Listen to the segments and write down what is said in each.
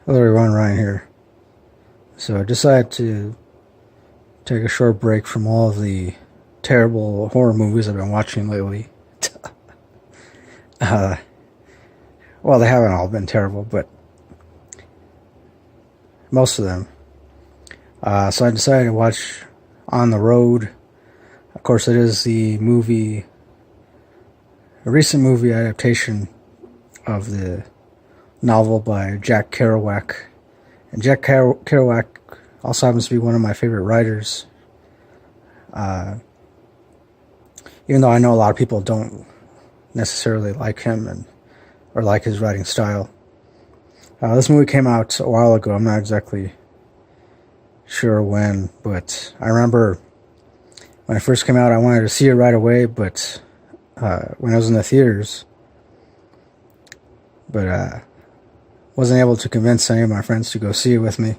Hello everyone, Ryan here. So I decided to take a short break from all of the terrible horror movies I've been watching lately. uh, well, they haven't all been terrible, but most of them. So I decided to watch On the Road. Of course, it is a recent movie adaptation of the novel by Jack Kerouac. And Jack Kerouac also happens to be one of my favorite writers. Even though I know a lot of people don't necessarily like him or like his writing style. This movie came out a while ago. I'm not exactly sure when, but I remember when it first came out, I wanted to see it right away, but when I was in the theaters, but wasn't able to convince any of my friends to go see it with me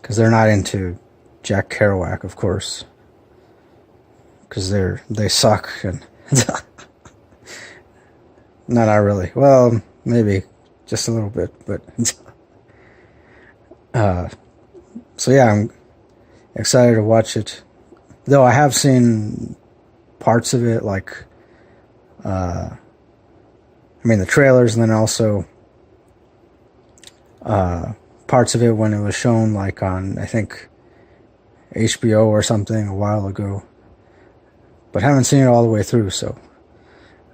because they're not into Jack Kerouac, of course, because they suck and no, not really. Well, maybe just a little bit, but so yeah, I'm excited to watch it. Though I have seen parts of it, like the trailers, and then also parts of it when it was shown, like on, I think, HBO or something a while ago, but haven't seen it all the way through. So,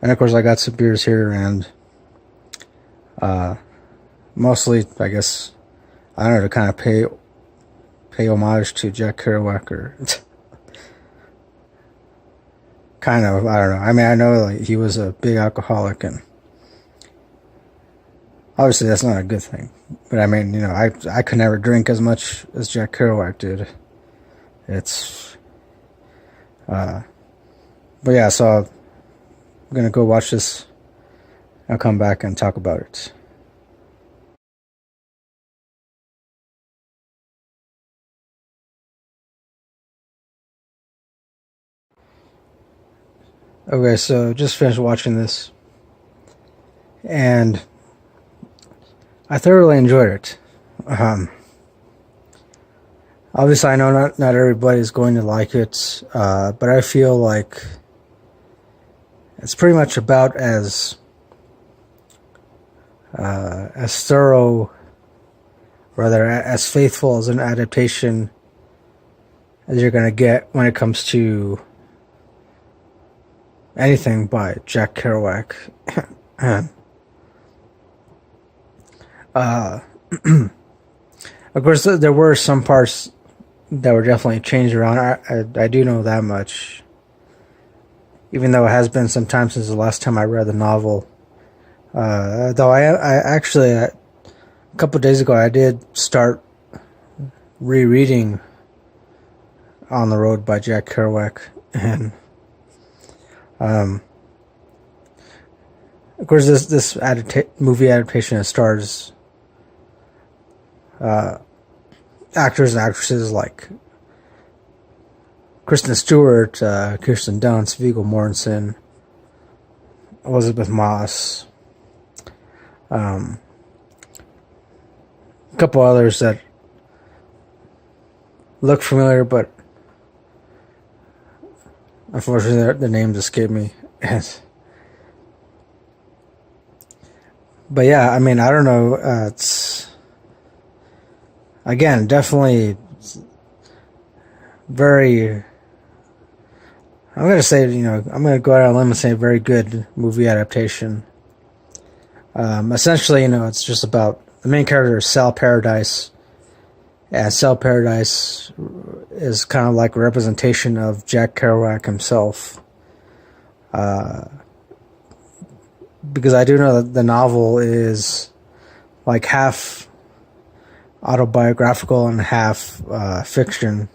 and of course I got some beers here, and mostly, I guess, I don't know, to kind of pay homage to Jack Kerouac, or kind of, I don't know. I mean, I know like he was a big alcoholic, and obviously that's not a good thing. But I mean, I could never drink as much as Jack Kerouac did. But yeah, so I'm gonna go watch this. I'll come back and talk about it. Okay, so just finished watching this, and I thoroughly enjoyed it. Obviously, I know not everybody's going to like it, but I feel like it's pretty much about as thorough, rather as faithful as an adaptation as you're going to get when it comes to anything by Jack Kerouac. Of course, there were some parts that were definitely changed around. I do know that much, even though it has been some time since the last time I read the novel. Though I actually, a couple of days ago, I did start rereading On the Road by Jack Kerouac, and of course this movie adaptation stars actors and actresses like Kristen Stewart, Kirsten Dunst, Viggo Mortensen, Elizabeth Moss, a couple others that look familiar, but unfortunately the names escape me. But yeah, I mean, I don't know. It's, again, definitely very, I'm going to say, I'm going to go out on a limb and say very good movie adaptation. Essentially, it's just about, the main character is Sal Paradise. And Sal Paradise is kind of like a representation of Jack Kerouac himself. Because I do know that the novel is like half autobiographical and half fiction.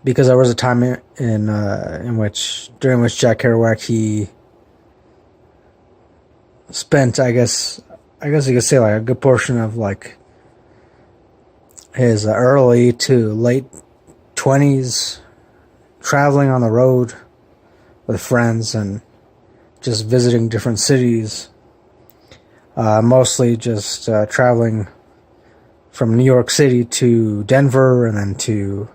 Because there was a time during which Jack Kerouac, he spent, I guess you could say, like a good portion of like his early to late 20s traveling on the road with friends and just visiting different cities. mostly just traveling from New York City to Denver, and then to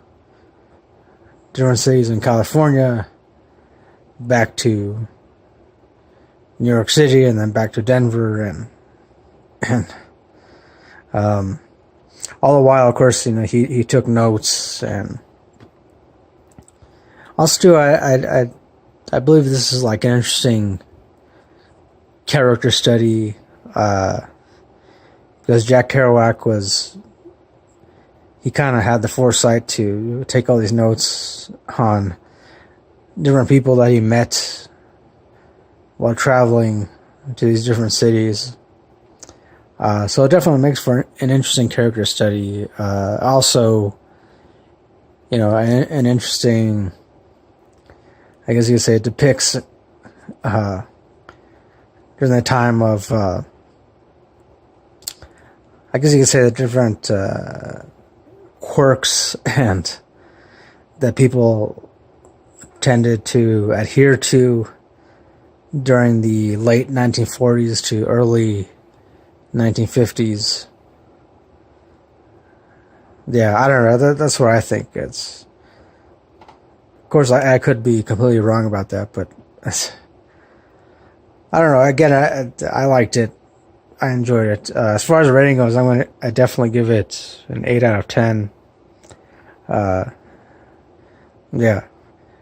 different cities in California, back to New York City, and then back to Denver, and all the while, of course, he took notes. And also too, I believe this is like an interesting character study, because Jack Kerouac he kind of had the foresight to take all these notes on different people that he met while traveling to these different cities. So it definitely makes for an interesting character study. Also, an interesting, I guess you could say, it depicts during the time of, I guess you could say, the different quirks and that people tended to adhere to during the late 1940s to early 1950s. Yeah, I don't know. That's what I think. Of course, I could be completely wrong about that, but I don't know. Again, I liked it. I enjoyed it. As far as the rating goes, I definitely give it an 8 out of 10. Yeah,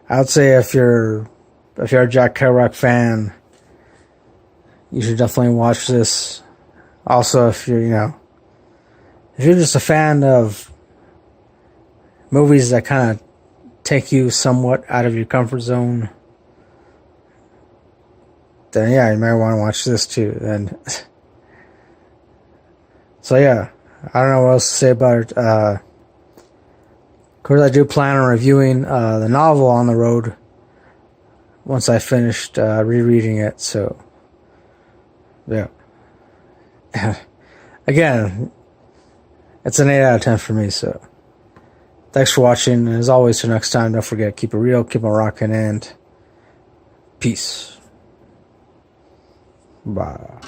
I would say if you're a Jack Kerouac fan, you should definitely watch this. Also, if you're just a fan of movies that kind of take you somewhat out of your comfort zone, then yeah, you might want to watch this too. And so yeah, I don't know what else to say about it. Of course, I do plan on reviewing the novel on the road once I finished rereading it. So yeah. Again, it's an 8 out of 10 for me. So thanks for watching. And as always, till next time, don't forget, keep it real, keep on rocking, and peace. Bye.